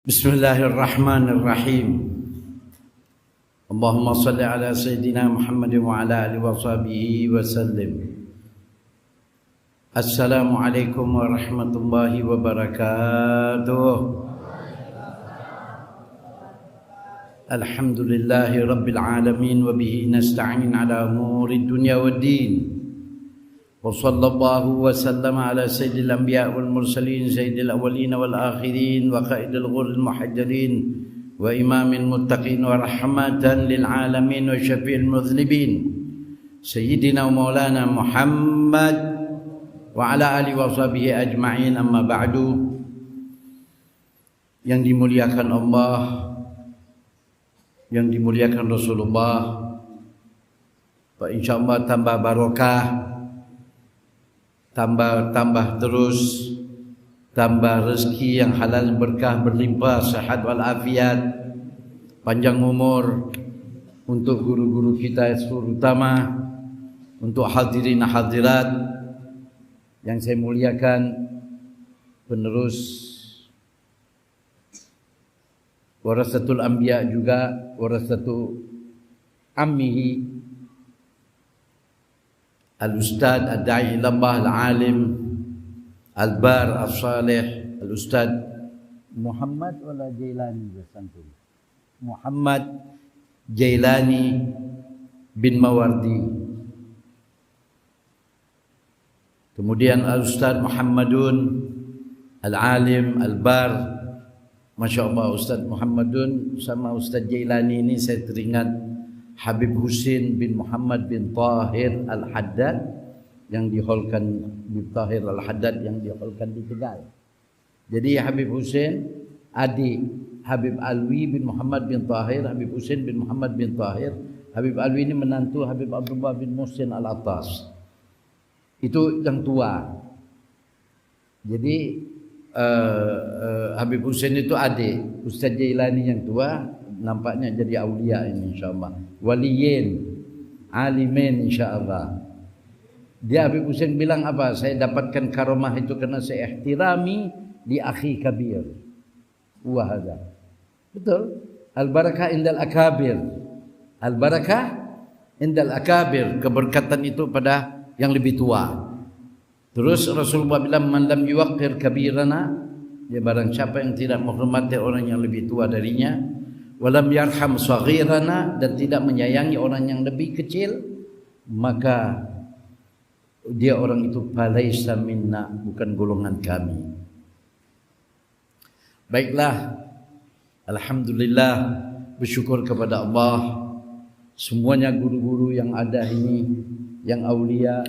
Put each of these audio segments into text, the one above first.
Bismillahirrahmanirrahim. Allahumma salli ala Sayyidina Muhammad wa ala alihi wa sahbihi wa sallim. Assalamualaikum warahmatullahi wabarakatuh. Alhamdulillahi rabbil alamin wa bihi nasta'in ala umuri dunya waddin. Wa sallallahu wa sallama ala sayyidil anbiya wal mursalin sayyidil awwalin wal akhirin wa qaidil ghurril muhajjalin wa imamil muttaqin wa rahmatan lil alamin wa syafi'il mudhnibin sayyidina wa maulana Muhammad wa ala alihi wa sahbihi ajma'in, amma ba'du. Yang dimuliakan Allah, yang dimuliakan Rasulullah, Pak, insyaallah tambah barokah, tambah terus, tambah rezeki yang halal, berkah, berlimpah, sehat walafiat, panjang umur untuk guru-guru kita, terutama untuk hadirin hadirat yang saya muliakan, penerus warasatul anbiya juga warasatu ammihi Al-Ustaz Ad-Da'i ilallah Al-Alim Al-Bar Al-Salih Al-Ustaz Muhammad wala Jailani bersantun Muhammad Jailani bin Mawardi. Kemudian Al-Ustaz Muhammadun Al-Alim Al-Bar. Masya Allah, Ustaz Muhammadun sama Ustaz Jailani ini saya teringat Habib Husin bin Muhammad bin Tahir Al-Haddad yang diholkan Habib Tahir Al-Haddad yang diholkan di Tegal. Jadi Habib Husin adik Habib Alwi bin Muhammad bin Tahir, Habib Husin bin Muhammad bin Tahir. Habib Alwi ini menantu Habib Abdullah bin Muhsin Al-Attas. Itu yang tua. Jadi Habib Husin itu adik Ustaz Jailani yang tua. Nampaknya jadi aulia ini insyaAllah, waliyin, alimin insyaAllah. Dia Habib Husin bilang apa? Saya dapatkan karomah itu karena saya ihtirami di akhi kabir. Wahada. Betul. Al-barakah indal akabir. Al-barakah indal akabir. Keberkatan itu pada yang lebih tua. Terus Rasulullah bilang, man lam yuwaqqir kabirana, ya barang siapa yang tidak menghormati orang yang lebih tua darinya, walam yarham saghirana, dan tidak menyayangi orang yang lebih kecil, maka dia orang itu falaisa minna, bukan golongan kami. Baiklah, alhamdulillah, bersyukur kepada Allah. Semuanya guru-guru yang ada ini, yang aulia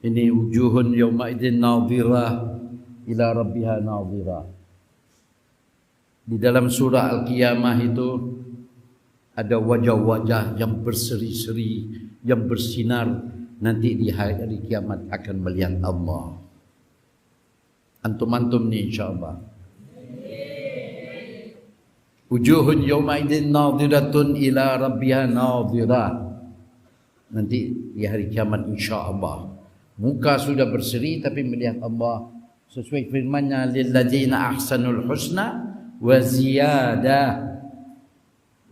ini, wujuhun yawma idzin nadhirah ila rabbiha nadhirah. Di dalam surah Al-Qiyamah itu ada wajah-wajah yang berseri-seri, yang bersinar, nanti di hari kiamat akan melihat Allah. Antum-antum ni insyaAllah. Wujuhun yawma'idin nadhiratun ila rabbiha nadhirah. Nanti di hari kiamat insyaAllah. Muka sudah berseri tapi melihat Allah. Sesuai firman-Nya, lilladzina ahsanul husna wa ziyadah.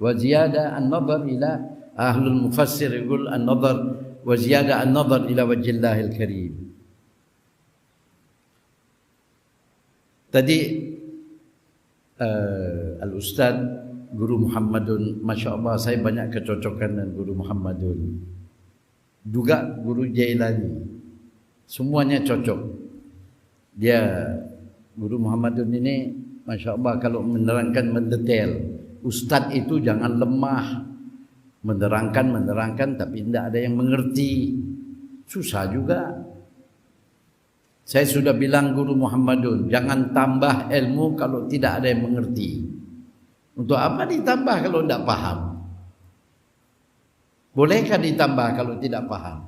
Wa ziyadah an-nazar ila, ahlul mufassir yaqul an-nazar wa ziyadah an-nazar ila wajhillahil karim. Tadi Al-Ustaz Guru Muhammadun, Masya Allah, saya banyak kecocokan dengan Guru Muhammadun, juga Guru Jailani, semuanya cocok. Dia Guru Muhammadun ini Masya Allah kalau menerangkan mendetail. Ustadz itu jangan lemah, menerangkan tapi tidak ada yang mengerti, susah juga. Saya sudah bilang Guru Muhammadun, jangan tambah ilmu kalau tidak ada yang mengerti. Untuk apa ditambah kalau tidak paham? Bolehkah ditambah kalau tidak paham?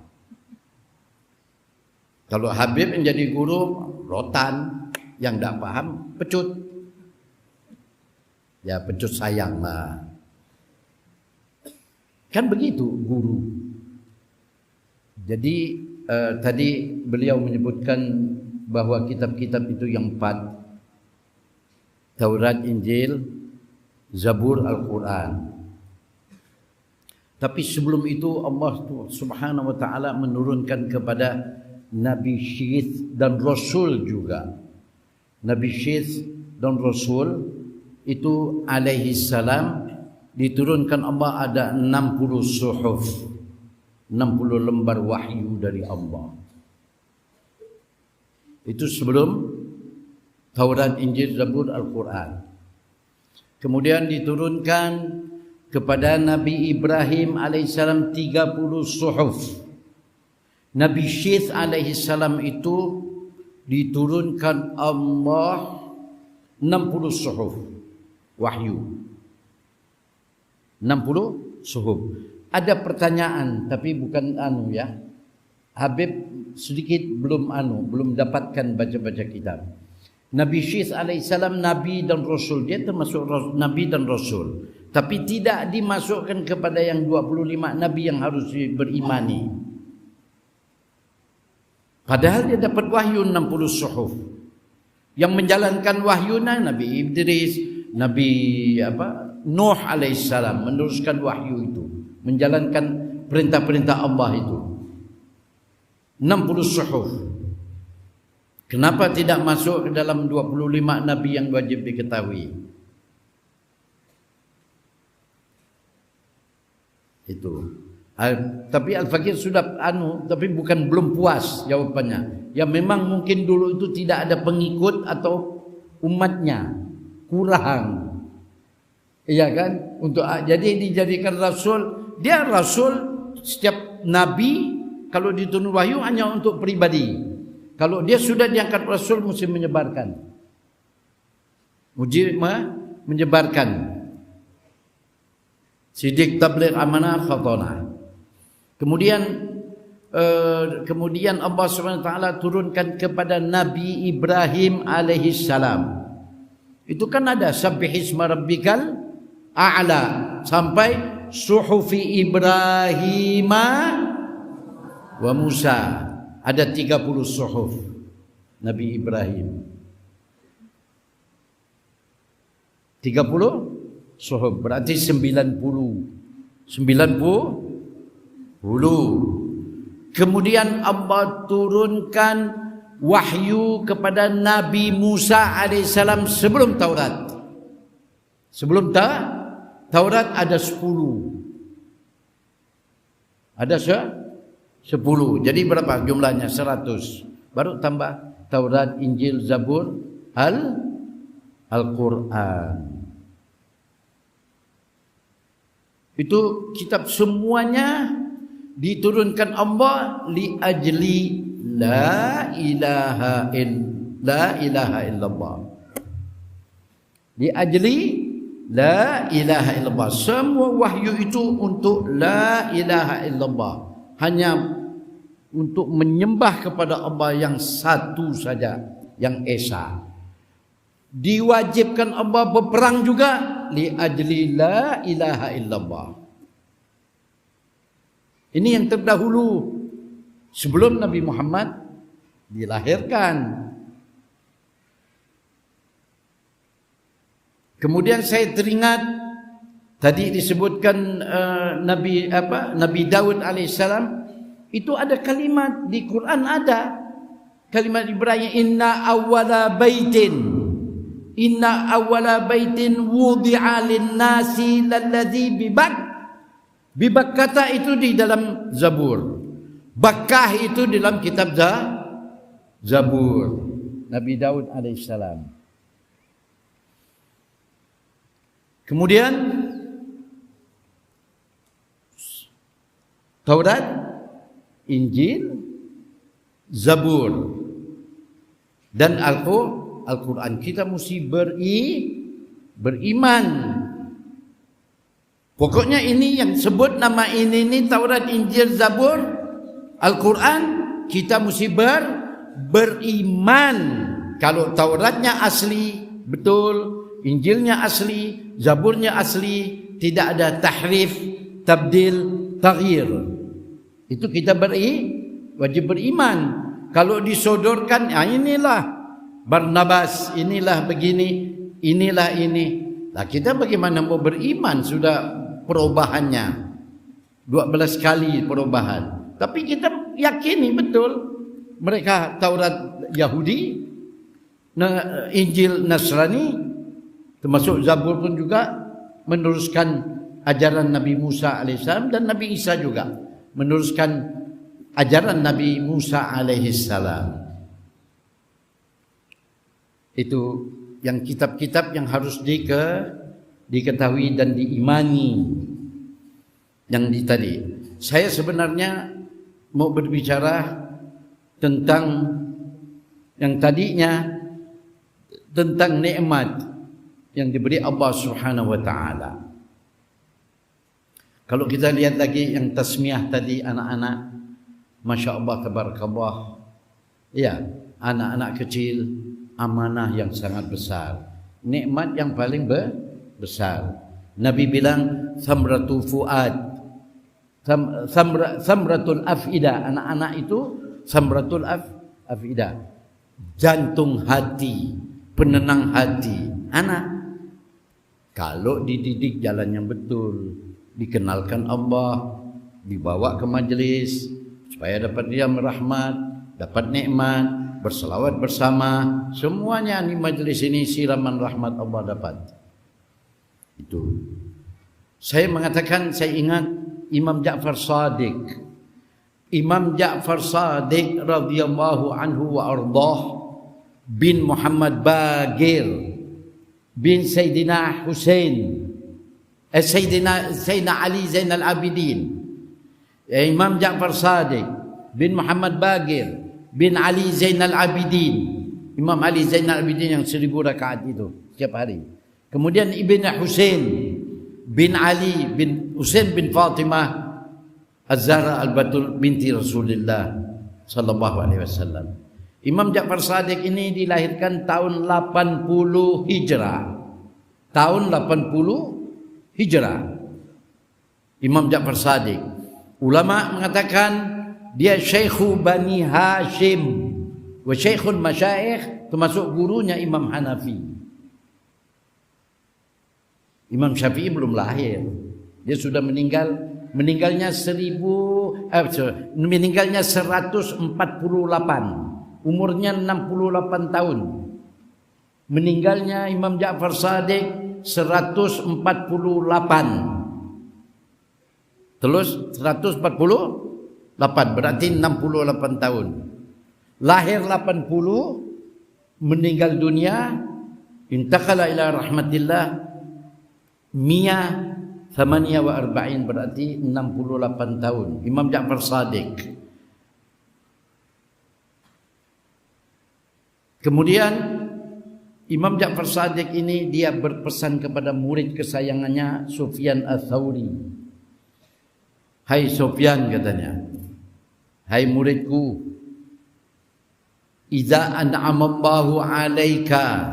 Kalau Habib menjadi guru, rotan, yang tidak paham pecut. Ya pecut sayang lah. Kan begitu guru. Jadi tadi beliau menyebutkan bahwa kitab-kitab itu yang 4 Taurat, Injil, Zabur, Al-Quran. Tapi sebelum itu Allah Subhanahu wa taala menurunkan kepada Nabi Syith dan Rasul juga. Nabi Syith dan Rasul itu alaihi salam diturunkan Allah ada 60 suhuf, 60 lembar wahyu dari Allah. Itu sebelum Taurat, Injil, Zabur, Al-Quran. Kemudian diturunkan kepada Nabi Ibrahim alaihissalam 30 suhuf. Nabi Syith alaihissalam itu diturunkan Allah 60 suhuf wahyu. 60 suhuf. Ada pertanyaan tapi bukan ya. Habib sedikit belum dapatkan baca-baca kitab. Nabi Syith alaihissalam Nabi dan Rasul, dia termasuk Nabi dan Rasul, tapi tidak dimasukkan kepada yang 25 Nabi yang harus berimani. Padahal dia dapat wahyu 60 suhuf. Yang menjalankan wahyunya Nabi Idris, Nabi Nuh alaihissalam meneruskan wahyu itu, menjalankan perintah-perintah Allah itu. 60 suhuf. Kenapa tidak masuk ke dalam 25 Nabi yang wajib diketahui? Itu. Tapi Al-Fakir sudah tapi belum puas jawabannya. Ya memang mungkin dulu itu tidak ada pengikut atau umatnya kurang. Iya kan? Jadi dijadikan rasul. Dia rasul, setiap nabi kalau diturun wahyu hanya untuk pribadi. Kalau dia sudah diangkat rasul mesti menyebarkan. Menyebarkan. Sidik, tabligh, amanah, khatanah. Kemudian Allah SWT turunkan kepada Nabi Ibrahim alaihi salam. Itu kan ada sabbihisma rabbikal a'la sampai suhufi Ibrahim wa Musa. Ada 30 suhuf Nabi Ibrahim. 30 suhuf berarti 90. Kemudian Allah turunkan wahyu kepada Nabi Musa alaihissalam sebelum Taurat. Sebelum Taurat ada 10. Ada 10. Jadi berapa jumlahnya? 100. Baru tambah Taurat, Injil, Zabur, Al-Quran. Itu kitab semuanya diturunkan Allah li ajli la ilaha illallah. Li ajli la ilaha illallah. Semua wahyu itu untuk la ilaha illallah. Hanya untuk menyembah kepada Allah yang satu saja, yang esa. Diwajibkan Allah berperang juga li ajli la ilaha illallah. Ini yang terdahulu sebelum Nabi Muhammad dilahirkan. Kemudian saya teringat tadi disebutkan Nabi Daud alaihissalam, itu ada kalimat di Quran, ada kalimat Ibrani, inna awwala baitin wudi'a lin-nasi lalladzi Bibak kata itu di dalam Zabur. Bakkah itu di dalam kitab Zabur. Nabi Daud alaihissalam. Kemudian Taurat, Injil, Zabur dan Al-Quran. Kita mesti beriman. Pokoknya ini yang sebut nama ini Taurat, Injil, Zabur, Al-Quran, kita mesti beriman. Kalau Tauratnya asli, betul, Injilnya asli, Zaburnya asli, tidak ada tahrif, tabdil, taghyir. Itu kita wajib beriman. Kalau disodorkan, inilah Barnabas, inilah begini, inilah ini. Nah, kita bagaimana mau beriman sudah perubahannya 12 kali perubahan. Tapi kita yakini betul mereka Taurat Yahudi, Injil Nasrani, termasuk Zabur pun juga meneruskan ajaran Nabi Musa alaihissalam, dan Nabi Isa juga meneruskan ajaran Nabi Musa alaihissalam. Itu yang kitab-kitab yang harus diketahui dan diimani. Yang tadi saya sebenarnya mau berbicara tentang yang tadinya tentang nikmat yang diberi Allah Subhanahu wa taala. Kalau kita lihat lagi yang tasmiyah tadi anak-anak, Masya Allah tabarakallah. Ya, anak-anak kecil amanah yang sangat besar, nikmat yang paling besar. Nabi bilang samratul fuad, samratul afida. Anak-anak itu samratul afida, jantung hati, penenang hati. Anak kalau dididik jalan yang betul, dikenalkan Allah, dibawa ke majelis supaya dapat dia merahmat, dapat nikmat, berselawat bersama, semuanya di majelis ini siraman rahmat Allah dapat. Itu. Saya mengatakan, saya ingat Imam Ja'far Shadiq. Imam Ja'far Shadiq radhiyallahu anhu wa ardah bin Muhammad Baqir bin Sayyidina Husain, Sayyidina Ali Zainal Abidin. Imam Ja'far Shadiq bin Muhammad Baqir bin Ali Zainal Abidin, Imam Ali Zainal Abidin yang 1000 rakaat itu setiap hari. Kemudian Ibn Husain bin Ali bin Husain bin Fatimah Az-Zahra Al-Batul binti Rasulullah sallallahu alaihi wasallam. Imam Ja'far Shadiq ini dilahirkan tahun 80 Hijrah. Tahun 80 Hijrah. Imam Ja'far Shadiq. Ulama mengatakan dia Syekhu Bani Hashim wa Syekhul Masyayikh, termasuk gurunya Imam Hanafi. Imam Syafi'i belum lahir. Dia sudah meninggalnya 148. Umurnya 68 tahun. Meninggalnya Imam Ja'far Shadiq 148. Terus 148 berarti 68 tahun. Lahir 80, meninggal dunia intakala ila rahmatillah 148 berarti 68 tahun. Imam Ja'far Shadiq. Kemudian Imam Ja'far Shadiq ini dia berpesan kepada murid kesayangannya Sufyan Ats-Tsauri. Hai Sufyan, katanya, hai muridku, idza an'amallahu 'alaika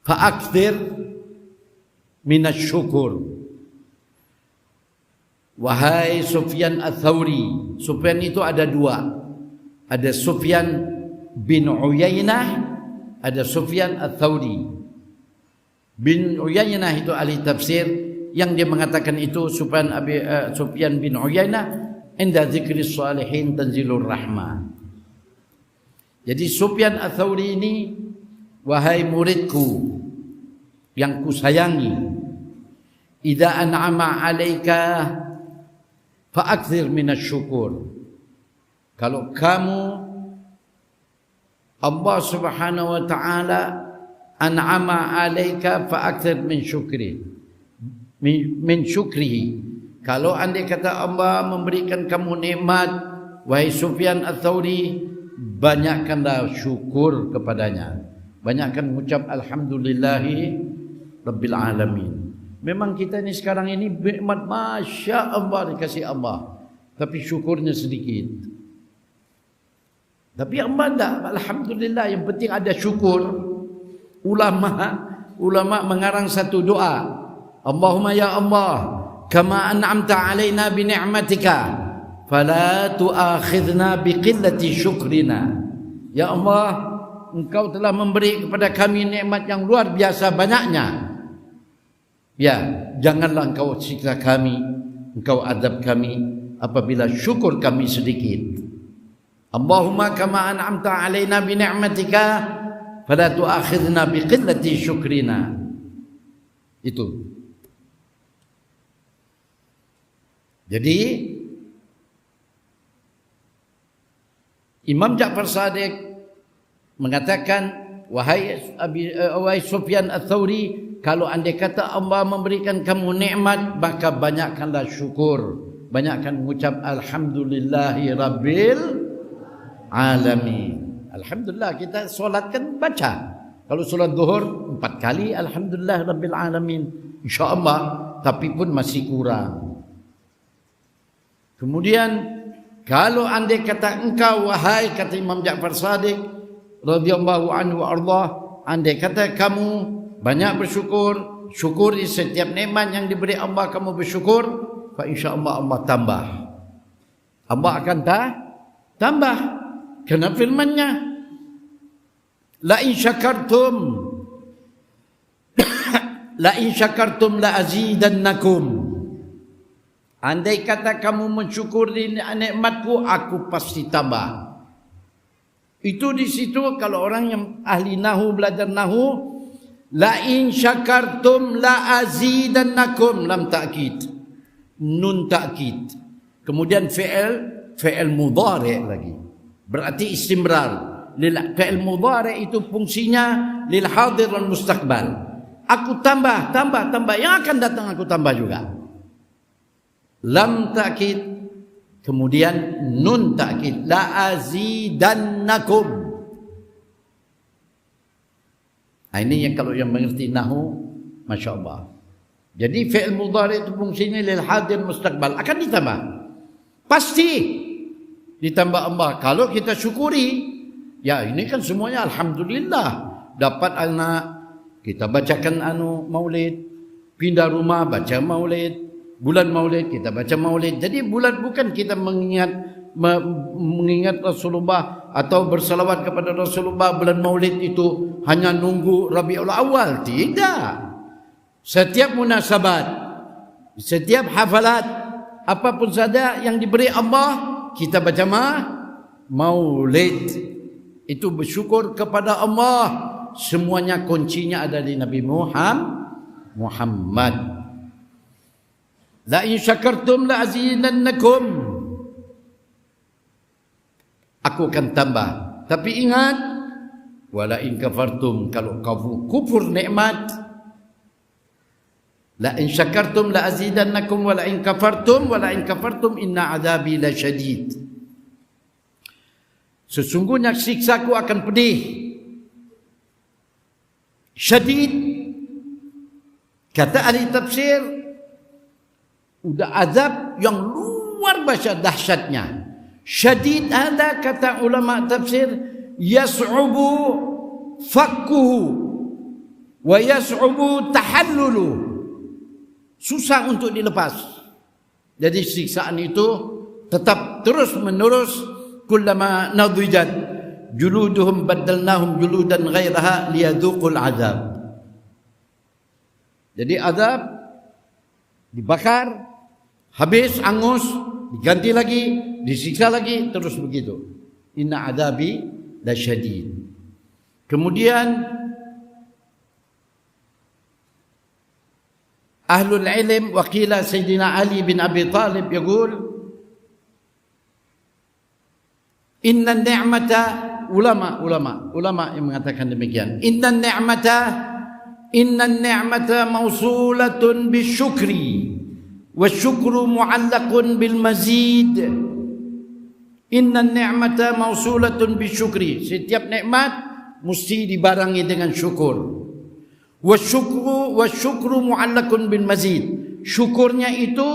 fa'akthir minasyukur. Wahai Sufyan Ats-Tsauri. Sufyan itu ada dua. Ada Sufyan bin Uyainah, ada Sufyan Ats-Tsauri. Bin Uyainah itu ahli tafsir, yang dia mengatakan itu Sufyan bin Uyainah inda zikri salihin tanzilur rahmah. Jadi Sufyan Ats-Tsauri ini, wahai muridku yang kusayangi, idza an'ama 'alaika fa'akthir minasyukur. Kalau kamu Allah Subhanahu wa taala an'ama 'alaika fa'akthir min syukrihi. Kalau andai kata Allah memberikan kamu nikmat, wahai Sufyan Ats-Tsauri, banyakkanlah syukur kepadanya. Banyakkan mengucap alhamdulillahi rabbil alamin. Memang kita ni sekarang ini nikmat masya Allah dikasih Allah, tapi syukurnya sedikit. Tapi Allah tak, alhamdulillah, yang penting ada syukur. Ulama mengarang satu doa, Allahumma ya Allah, kama an'amta alaina bi ni'matika fala tu'akhidna bi qillati syukrina. Ya Allah, Engkau telah memberi kepada kami nikmat yang luar biasa banyaknya. Ya, janganlah Engkau siksa kami, Engkau azab kami apabila syukur kami sedikit. Allahumma kama an'amta alaina bi ni'matika fala tu'akhidhna bi qillati syukrina. Itu. Jadi Imam Ja'far Shadiq mengatakan, wahai Sufyan Ats-Tsauri, kalau andai kata Allah memberikan kamu nikmat, maka banyakkanlah syukur, banyakkan mengucap alhamdulillahi rabbil alamin. Alhamdulillah, kita solat kan baca. Kalau solat zuhur 4 kali alhamdulillah rabbil alamin, insyaallah, tapi pun masih kurang. Kemudian kalau andai kata engkau, wahai, kata Imam Ja'far Shadiq radhiyallahu anhu ardah, andai kata kamu banyak bersyukur, syukuri setiap nikmat yang diberi Allah, kamu bersyukur, fa insyaallah Allah tambah. Allah akan tambah. Karena firman-Nya, la in syakartum la azidannakum. Andai kata kamu mensyukuri nikmatku, aku pasti tambah. Itu di situ kalau orang yang ahli nahu, belajar nahu, la in syakartum la azidannakum, lam ta'kid, nun ta'kid. Kemudian fi'il mudhari' lagi. Berarti istimrar. Fi'il mudhari' itu fungsinya lil hadir wal mustaqbal. Aku tambah. Yang akan datang aku tambah juga. Lam ta'kid, kemudian nun ta'kid, la azidannakum. Ini yang kalau yang mengerti nahu, masya Allah. Jadi fi'il mudhari itu fungsinya lil hadir mustaqbal, akan ditambah. Pasti ditambah Allah kalau kita syukuri. Ya, ini kan semuanya alhamdulillah. Dapat anak, kita bacakan maulid, pindah rumah baca maulid. Bulan maulid kita baca maulid. Jadi bulan bukan kita mengingat Rasulullah atau bersalawat kepada Rasulullah. Bulan maulid itu hanya nunggu Rabiul Awal. Tidak. Setiap munasabat, setiap hafalat, apapun saja yang diberi Allah, kita baca maulid. Itu bersyukur kepada Allah. Semuanya kuncinya ada di Nabi Muhammad. La in syakartum la azidannakum. Aku akan tambah. Tapi ingat, wala in kafartum, kalau kamu kufur nikmat, la in syakartum la azidannakum wala in kafartum inna azabi lasyadid. Sesungguhnya siksaku akan pedih. Syadid, kata ahli tafsir, udah azab yang luar biasa dahsyatnya. Syadid ada, kata ulama tafsir, yas'ubu fakkuhu wa yas'ubu tahallulu. Susah untuk dilepas. Jadi siksaan itu tetap terus menerus. Kullama nadijat juluduhum baddalnahum juludan ghairaha liyadhuqul azab. Jadi azab dibakar, habis angus, diganti lagi, disiksa lagi, terus begitu. Inna adabi lasyadid. Kemudian ahlul ilm wakila Sayyidina Ali bin Abi Talib yaqul, inna ni'mata, ulama yang mengatakan demikian, inna ni'mata mausulatun bisyukri wasyukru mu'allaqun bil mazid. Inna ni'mata mausulatun bisyukri, setiap nikmat mesti dibarengi dengan syukur. Wasyukru mu'allaqun bil mazid, syukurnya itu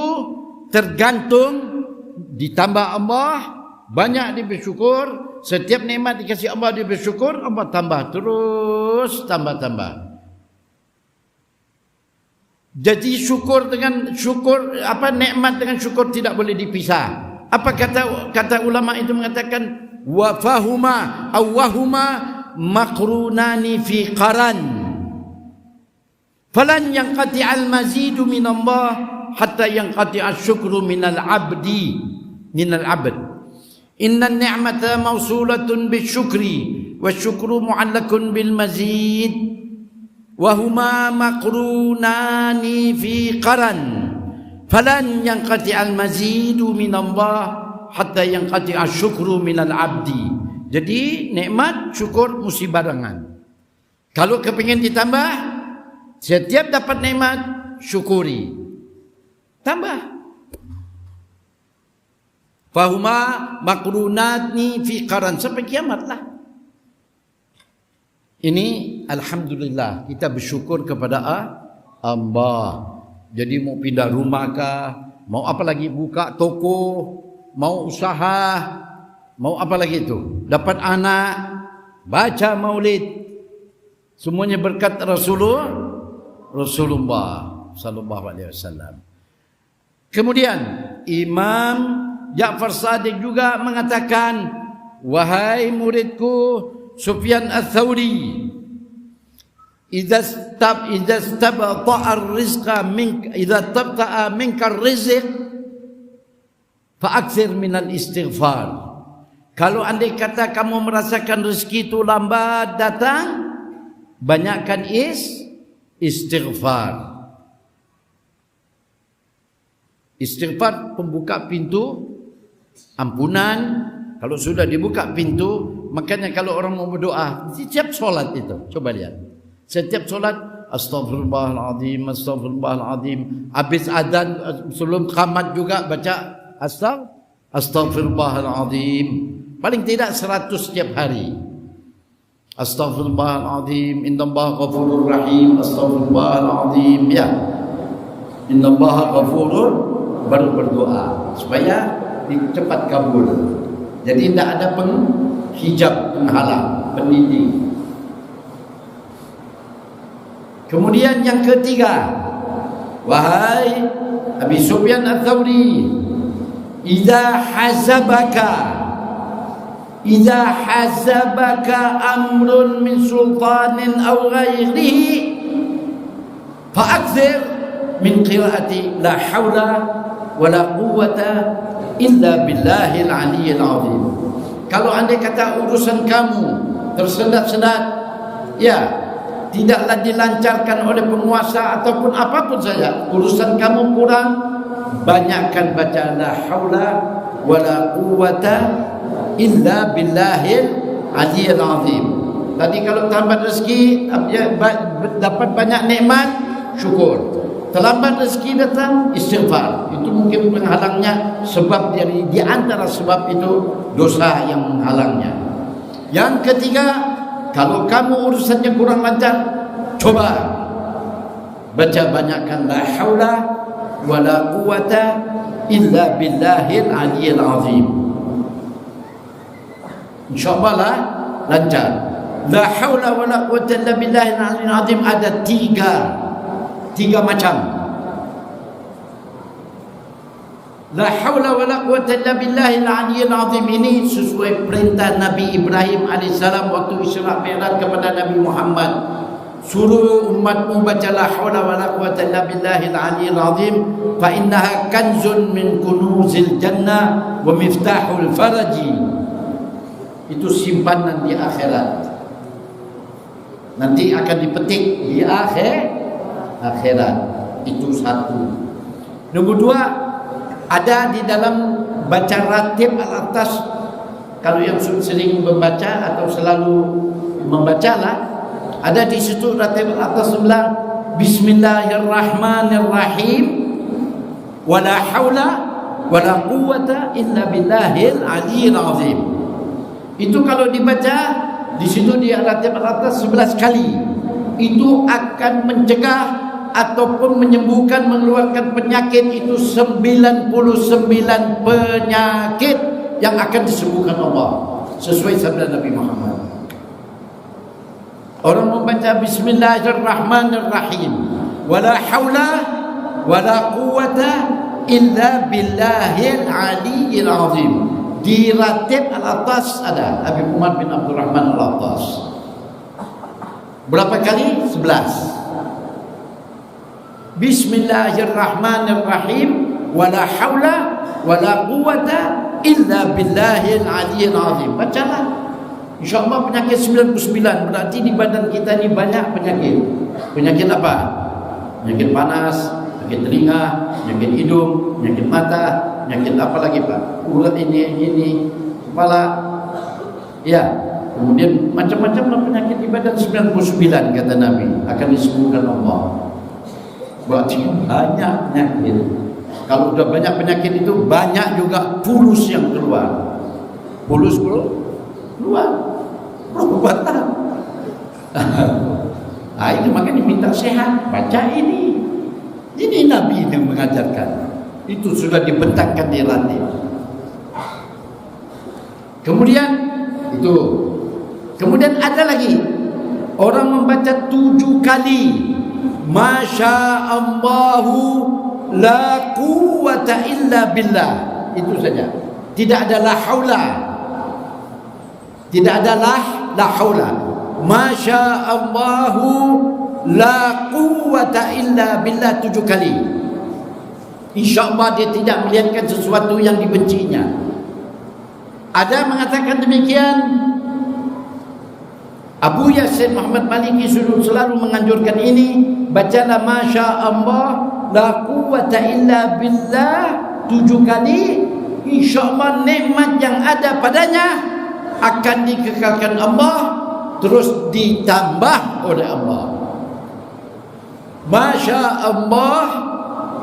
tergantung ditambah Allah. Banyak dia bersyukur, setiap nikmat dikasih Allah dia bersyukur, Allah tambah terus, tambah. Jadi syukur dengan syukur, nikmat dengan syukur tidak boleh dipisah. Apa kata ulama itu mengatakan, wahuma maqrunani fi qaran falan yanqati al-mazidu min Allah hatta yanqati asy-syukru min al-'abdi min al-'abd. Inna an-ni'mata mawsulatun bisyukri wasyukru mu'allakun bil mazid wa huma maqrunani fi qaran falan yanqati al-mazidu min Allah hatta yanqati asy-syukru min al-'abdi. Jadi nikmat syukur mesti barengan. Kalau kepingin ditambah, setiap dapat nikmat syukuri, tambah. Fahuma makrunatni fi qaran sampai kiamatlah. Ini alhamdulillah kita bersyukur kepada Allah. Jadi mau pindah rumah kah, mau apa lagi, buka toko, mau usaha, mau apa lagi itu, dapat anak, baca maulid, semuanya berkat Rasulullah sallallahu alaihi wasallam. Kemudian Imam Ja'far Shadiq juga mengatakan, wahai muridku Sufyan Ats-Tsauri, idza tabta'a ar-rizqa minka, idza tabta'a minka ar-rizq fa'aktsir minal istighfar. Kalau andai kata kamu merasakan rezeki itu lambat datang, banyakkan istighfar. Istighfar pembuka pintu ampunan. Kalau sudah dibuka pintu, makanya kalau orang mau berdoa setiap solat itu, coba lihat, setiap solat astaghfirullahaladzim, astaghfirullahaladzim. Habis adzan sebelum qamat juga baca astaghfirullahaladzim. Paling tidak 100 setiap hari. Astaghfirullahaladzim, innallaha ghafurur rahim, astaghfirullahaladzim, ya. Innallaha ghafurur, baru berdoa supaya cepat kabul. Jadi tidak ada penghijab, penghalang, pendinding. Kemudian yang ketiga, wahai Abi Sufyan Ats-Tsauri, idza hazabaka amrun min sultanin aw ghairihi fa'akthir min qiraati la haula wala quwwata illa billahil aliyyil azim. Kalau andai kata urusan kamu tersendat-sendat, ya, tidaklah dilancarkan oleh penguasa ataupun apapun saja, urusan kamu kurang, banyakkan baca la haula wala quwwata illa billahil aliyyil azim. Tadi kalau tambah rezeki, dapat banyak nikmat, syukur. Terlambat rezeki datang, istighfar. Itu mungkin penghalangnya, sebab dari di antara sebab itu dosa yang menghalangnya. Yang ketiga, kalau kamu urusannya kurang lancar, coba baca banyakkan la haula wala quwwata illa billahil aliyyil azim. Insyaallah lah lancar. La haula wala quwwata illa billahil aliyyil azim ada tiga macam. La haula wala quwwata illa billahil aliyyil azim ini sesuai perintah Nabi Ibrahim alaihissalam waktu Isra Mi'raj kepada Nabi Muhammad. Suruh umatmu baca la haula wala quwwata illa billahil aliyyil azim fa innaha kanzun min kunuzil jannah wa miftahul faraji. Itu simpanan di akhirat. Nanti akan dipetik di akhirat. Itu satu. Nomor dua, ada di dalam baca ratib al-atas. Kalau yang sering membaca atau selalu membacalah, ada di situ ratib al-atas bilang Bismillahirrahmanirrahim wala haula wala quwwata illa billahil aliyyil azim. Itu kalau dibaca di situ di ratib al-atas 11 kali, itu akan mencegah ataupun menyembuhkan, mengeluarkan penyakit itu 99 penyakit yang akan disembuhkan Allah sesuai sabda Nabi Muhammad. Orang membaca Bismillahirrahmanirrahim wala haula wala quwwata illa billahil aliyyil azim. Di ratib al-atas ada Abi Umar bin Abdurrahman al-Atas. Berapa kali? 11. Bismillahirrahmanirrahim. Wala haula wala quwata illa billahil aliyyil azim. Bacalah. InsyaAllah penyakit 99. Berarti di badan kita ni banyak penyakit. Penyakit apa? Penyakit panas, penyakit telinga, penyakit hidung, penyakit mata, penyakit apa lagi Pak? Urat ini, kepala. Ya, kemudian macam-macam lah penyakit di badan 99 kata Nabi akan disembuhkan Allah. Berarti banyak penyakit. Kalau sudah banyak penyakit itu banyak juga fulus yang keluar. Fulus keluar. Perubatan. Itu makanya diminta sehat. Baca ini. Ini Nabi yang mengajarkan. Itu sudah dibentangkan di lantai. Kemudian ada lagi orang membaca 7 kali Masya Allahu la quwwata illa billah. Itu saja. Tidak ada la haula. Tidak ada la haula. Masya Allahu la quwwata illa billah 7 kali. InsyaAllah dia tidak melihatkan sesuatu yang dibencinya. Ada mengatakan demikian. Abu Yasin Muhammad Maliki selalu menganjurkan ini. Bacalah Masya Allah la quwwata illa billah 7 kali. InsyaAllah nikmat yang ada padanya akan dikekalkan Allah, terus ditambah oleh Allah. Masya Allah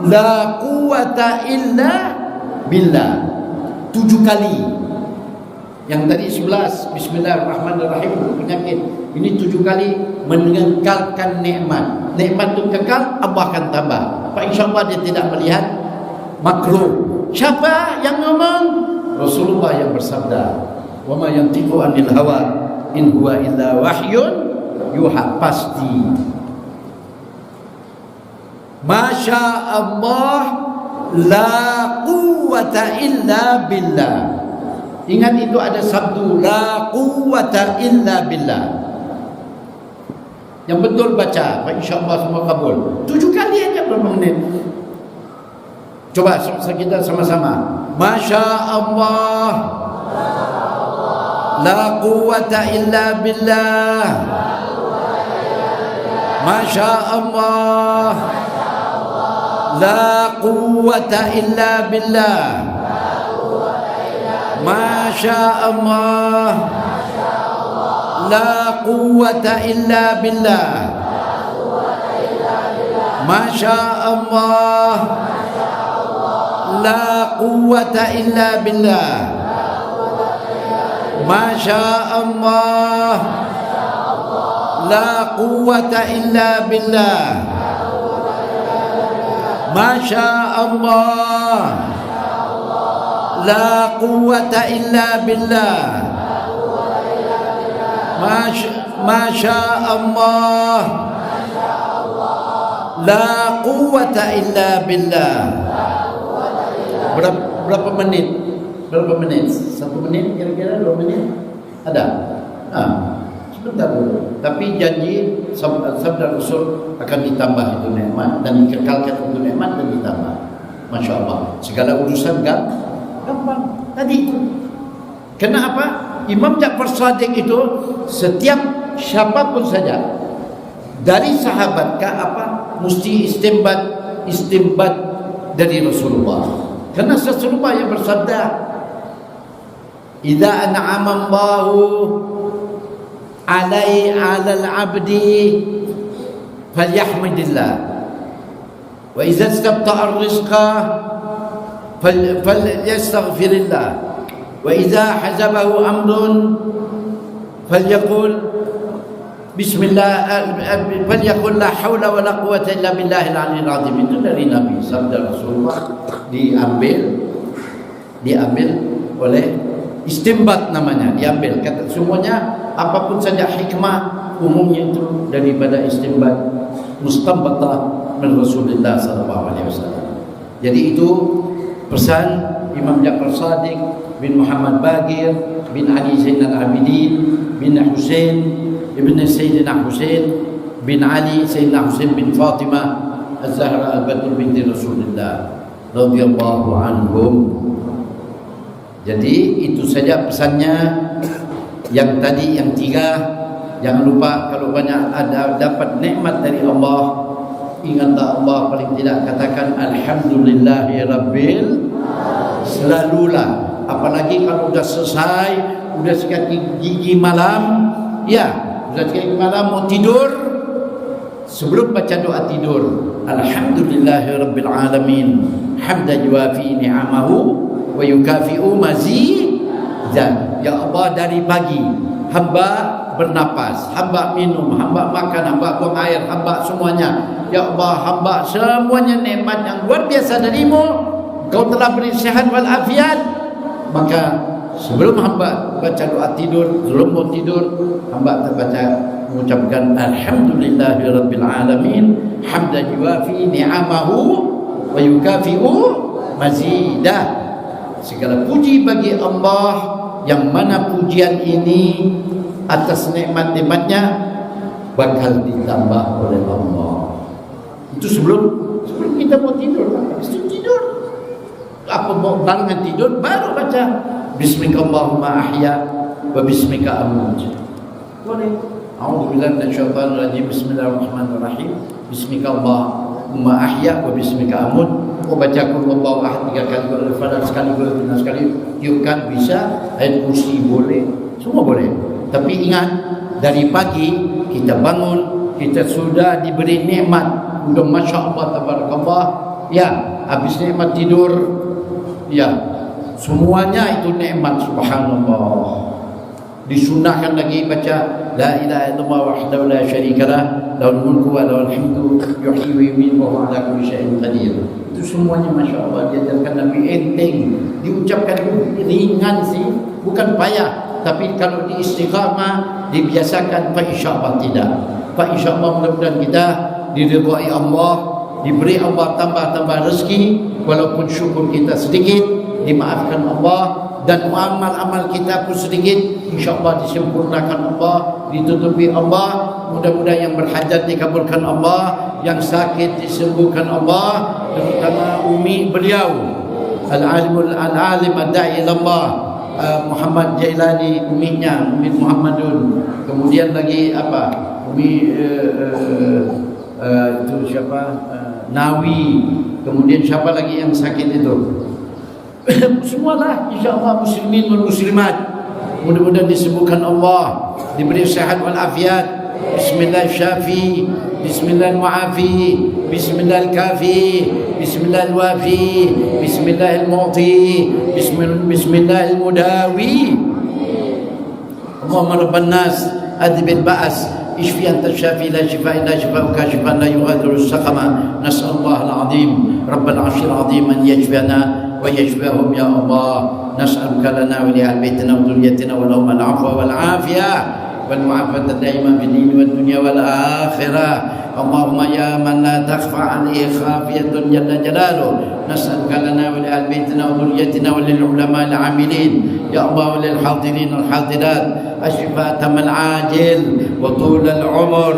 la quwwata illa billah 7 kali. Yang tadi 11 Bismillahirrahmanirrahim penyakit. Ini 7 kali mengekalkan nikmat. Nikmat itu kekal, Allah akan tambah. Pak insyaAllah dia tidak melihat makruh. Siapa yang ngomong? Rasulullah yang bersabda, wa ma yantiqu anil hawa in huwa illa wahyun yuha. Pasti Masya Allah la quwwata illa billah. Ingat itu ada sabdu la quwwata illa billah. Yang betul baca, insyaAllah semua kabul. 7 kali aja berapa menit. Coba kita sama-sama. Masya Allah la quwwata illa billah. Masya Allah la quwwata illa billah. Masya Allah la quwwata illa billah. Masya Allah la quwwata illa billah. Masya Allah la quwwata illa billah. Masya Allah la quwwata illa billah. Masya Allah la quwwata illa billah. Berapa menit? Berapa menit? 1 menit kira-kira, 2 menit? Ada? Sebentar dulu. Tapi janji sabda Rasul akan ditambah itu nikmat dan dikekalkan itu nikmat dan ditambah. Masya Allah. Segala urusan gampang. Tadi itu. Kenapa? Imam Ja'far Shadiq itu setiap siapapun saja dari sahabat mesti istimbat dari Rasulullah. Karena Rasulullah yang bersabda, "Idza an'ama Allahu 'alal 'abdi falyahmidillah wa idza istabta'a ar-rizqa falyastaghfirillah wa idza hazabahu amrun falyaqul bismillah falyaqul la haula wa la quwwata illa billahil aliyyil azim." Itu dari Nabi sabda Rasulullah, diambil oleh istimbat namanya, diambil kata semuanya apapun saja hikmah umumnya itu daripada istimbat mustambatah min Rasulullah sallallahu alaihi wasallam. Jadi itu pesan Imam Ja'far Shadiq bin Muhammad Baqir bin Ali Zainal Abidin bin Husain ibn Sayyidina Husain bin Ali Sayyidina Husain bin Fatimah Az-Zahra Al-Batul binti Rasulullah radhiyallahu anhum. Jadi itu saja pesannya. Yang tadi yang 3, jangan lupa kalau banyak ada dapat nikmat dari Allah, ingatlah Allah, paling tidak katakan alhamdulillahirabbil. Selalulah, apalagi kalau sudah selesai, sudah sekian gigi malam, ya, sudah sekian malam mau tidur, sebelum baca doa tidur, alhamdulillahirabbil alamin hamdan yuafi ni'amahu wa yukafi'u mazidah. Ya Allah, dari pagi hamba bernapas, hamba minum, hamba makan, hamba buang air, hamba semuanya. Ya Allah, hamba semuanya nikmat yang luar biasa darimu. Kau telah beri sehat wal afiat. Maka sebelum hamba baca doa tidur, sebelum mau tidur, hamba terbaca mengucapkan alhamdulillahirabbil alamin hamdan yuafi ni'amahu wa yukafi'u mazidah. Segala puji bagi Allah, yang mana pujian ini atas nikmat-nikmatnya bakal ditambah oleh Allah. Itu sebelum kita mau tidur, habis itu tidur. Apa mau barengan tidur baru baca bismika Allahumma ahya wa bismika amut. Boleh. A'udzubillahi minasyaitonir rajim. Bismillahirrahmanirrahim. Bismika Allahumma ahya wa bismika amut. Oh, baca qul huwallahu ahad 3 kali, Al-Falaq sekali, Al-Nas sekali, tiupkan bisa, ayat kursi boleh, semua boleh. Tapi ingat, dari pagi kita bangun, kita sudah diberi nikmat, udah masya Allah tabarakallah, ya, habis nikmat tidur, ya, semuanya itu nikmat, subhanallah. Disunahkan lagi baca la ilaha illallah wahdahu la syarikalah lahul mulku wa lahul hamdu yuhyi wa yumiitu wa huwa ala kulli syai'in qadir. Itu semuanya masya Allah diajarkan Nabi, enteng, diucapkan ringan sih, bukan payah. Tapi kalau di istiqamah dibiasakan, fa insyaallah tidak. Fa insyaallah mudah-mudahan kita diridhai Allah, diberi Allah tambah-tambah rezeki, walaupun syukur kita sedikit, dimaafkan Allah, dan amal-amal kita pun sedikit, insyaallah disempurnakan Allah, ditutupi Allah. Mudah-mudahan yang berhajat dikabulkan Allah, yang sakit disembuhkan Allah, terutama umi beliau al-alim ad-da'i ilallah Muhammad Jailani, uminya Umi Muhammadun. Kemudian lagi apa, umi itu siapa, Nawi. Kemudian siapa lagi yang sakit itu? Semualah insyaallah muslimin wal muslimat, mudah-mudahan disembuhkan Allah, diberi sehat wal afiat. Bismillah syafi, bismillah muafi, bismillah kafi, bismillah wafi, bismillah mu'ti, bismillah mudawi. Allahumma rabban nas adbil ba'as اشفي أنت الشافي لا شفاء إلا شفاءك شفاء لا يغادر سقما. نسأل الله العظيم رب العرش العظيم أن يشفينا ويشفيهم يا الله. نسألك لنا ولأهل بيتنا وذريتنا ولهم العفو والعافية والمعافاة دائما في الدين والدنيا والآخرة. اللهم يا من لا تخفى عليه خافية جل جلاله، نسألك لنا ولأهل بيتنا وذريتنا وللعلماء العاملين يا الله وللحاضرين والحاضرات الشفاء العاجل وطول العمر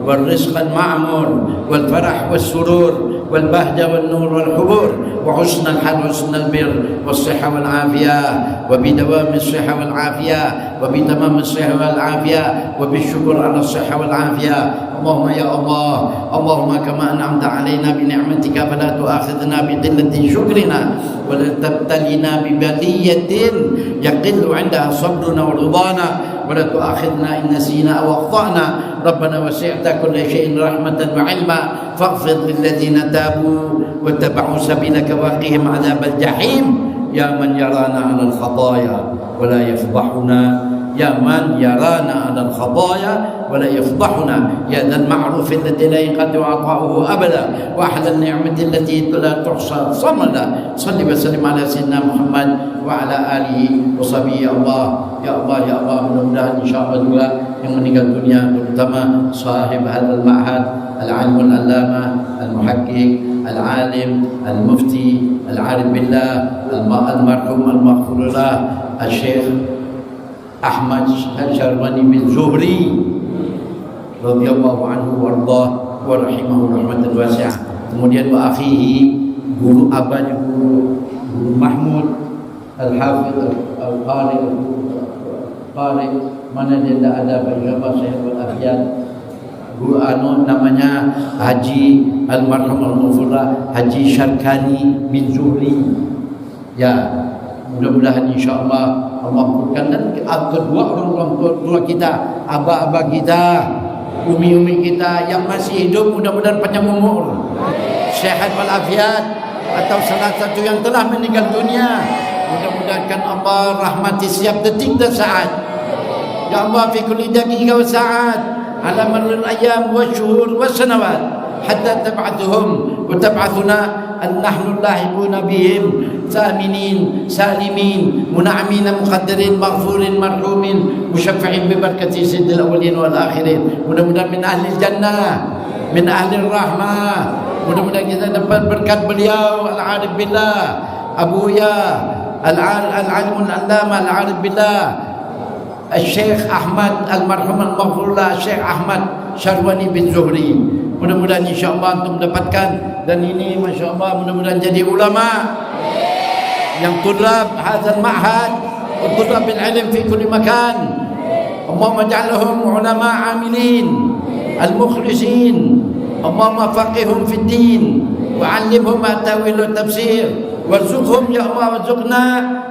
والرزق المعمر والفرح والسرور والبهجة والنور والحبور وحسن الحال وحسن البر والصحة والعافية وبدوام الصحة والعافية وبتمام الصحة والعافية وبالشكر على الصحة والعافية. اللهم يا الله، اللهم كما أنعمت علينا بنعمتك فلا تؤاخذنا بقلة شكرنا ولا تبتلنا ببلية يقل عندها صبرنا ورضانا ولا تؤاخذنا إن نسينا أو أخطأنا. ربنا وسعت كل شيء رحمة وعلما فاغفر للذين تابوا واتبعوا سبيلك وقهم عذاب الجحيم. يا من يرانا على الخطايا ولا يفضحنا، يا من يرانا على الخطايا ولا يفضحنا، يا ذا المعروف الذي لا ينقطع عطاؤه أبدا وأحد النعمة التي لا تحصى صمدا. صل وسلم على سيدنا محمد وعلى آله وصحبه. Ya Allah, ya Allah, ya Allah, mudah-mudahan insyaallah juga yang meninggal dunia, terutama sahib hadzal ma'had, al-alim al-allamah, al-muhaqqiq, al-alim, al-mufti, al-arif billah, al-marhum al-maghfurullah, al-syekh Ahmad Al-Syarwani bin Zuhri radhiyallahu anhu warḍah wa rahimahu rahmatan wasi'ah. Kemudian wa akhihi, guru abahnya guru Mahmud Al-Hafidh Al-Qari, mana dia tak ada bagaimana saya walafiat. Guru namanya Haji Almarhum Al-Mufurrah Haji Syarkani bin Zuhri. Ya, mudah-mudahan insya-Allah Allah berkan. Dan kedua orang tua kita, abah-abah kita, umi-umi kita yang masih hidup, mudah-mudahan panjang umur, sehat walafiat, atau salah satu yang telah meninggal dunia, mudah-mudahan Allah rahmati setiap detik dan saat. Ya Allah, fi kulli daqiqah wa sa'at, ala marril ayyam wa syuhur wa sanawat, hatta tab'athuhum wa tab'athuna an nahnu lahiquna bihim saminin salimin mun'amina muqaddirin maghfurin marhumin musyaffi'in bi barakati sayyidil awwalin wal akhirin. Mudah-mudahan min ahli jannah, min ahli rahmah. Mudah-mudahan kita dapat berkat beliau al-arif billah Abu Ya al-alimul allama al-arif billah Syekh Ahmad Almarhum Al-Maghfurlah Syekh Ahmad Syarwani bin Zuhri. Mudah-mudahan insya-Allah untuk mendapatkan, dan ini masya-Allah mudah-mudahan jadi ulama yang tulab hadzal ma'had wa tulab al-ilm fi kulli makan. Allahumma ja'alhum ulama amilin al-mukhlisin. Allahumma faqihhum fid din wa 'allimhum at-tawil wa tafsir warzuqhum ya Allah,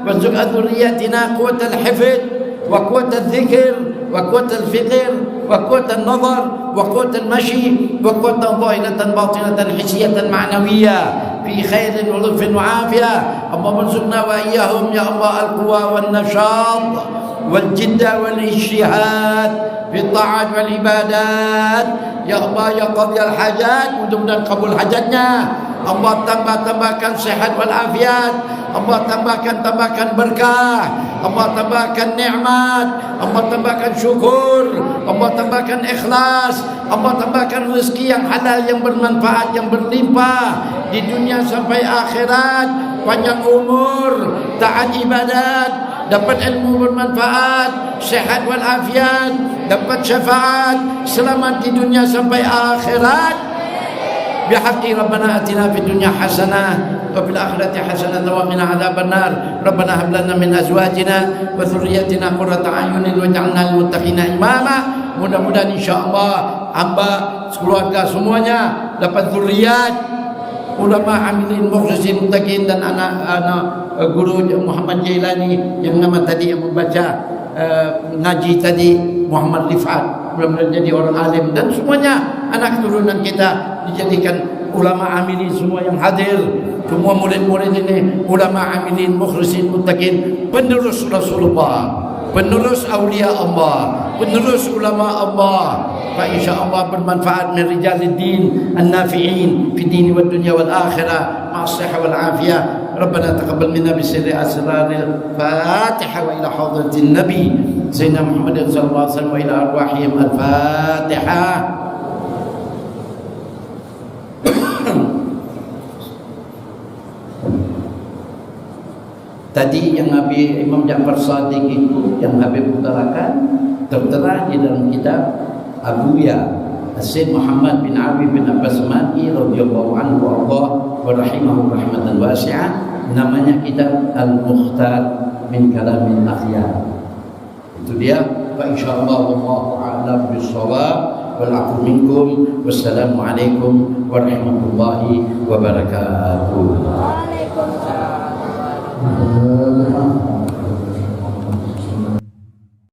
warzuq dzurriyyatina quwwatal hifdz وقوة الذكر وقوة الفكر وقوة النظر وقوة المشي وقوة ظاهرة باطنة حسية معنوية في خير ولطف وعافية. اللهم ارزقنا وإياهم يا الله القوى والنشاط والجد والاجتهاد في الطاعات والعبادات ya Allah ya qadiyal hajat. Mudah-mudahan kabul hajatnya. Allah tambahkan sehat walafiat. Allah tambahkan berkah. Allah tambahkan nikmat. Allah tambahkan syukur. Allah tambahkan ikhlas. Allah tambahkan rezeki yang halal, yang bermanfaat, yang berlimpah di dunia sampai akhirat. Panjang umur, taat ibadat, dapat ilmu bermanfaat, sehat walafiat, dapat syafaat, selamat di dunia sampai akhirat. Bihaqqi Rabbana atina fid dunya hasanah wa fil akhirati hasanah wa qina adzaban nar. Rabbana hab lana min azwajina wa dhurriyyatina qurrata a'yunin waj'alna lil muttaqina imama. Mudah-mudahan insyaallah hamba keluarga semuanya dapat zuriat ulama amilin mukhlisin muttaqin, dan anak guru Muhammad Jailani yang nama tadi yang membaca ngaji tadi Muhammad Rifat, mudah-mudahan jadi orang alim, dan semuanya anak turunan kita dijadikan ulama amilin semua yang hadir, semua murid-murid ini ulama amilin mukhlisin muttaqin, penerus Rasulullah, penerus aulia Allah, penerus ulama Allah. Fa insyaallah bermanfaat min rijaliddin an-nafi'in fi dini wad dunya wal akhirah ma'as sihah wal afiyah. ربنا تقبل منا بسر أسرار الفاتحة وإلى حضرة النبي سيدنا محمد صلى الله عليه وسلم وإلى أرواحهم الفاتحة. Tadi yang Habib Imam Ja'far Shadiq itu yang Habib utarakan tertera di dalam kitab Abu Ya Sayyid Muhammad bin Abi bin Abbas Maki radhiyallahu anhu wa rahimahu rahmatan wasi'ah. Namanya kitab Al-Mukhtar min Kalamin Akhyar. Itu dia. Fa insyaallah wallahu a'lam bis-shawab wal 'afwu minkum. Wassalamu alaikum warahmatullahi wabarakatuh. Waalaikumsalam.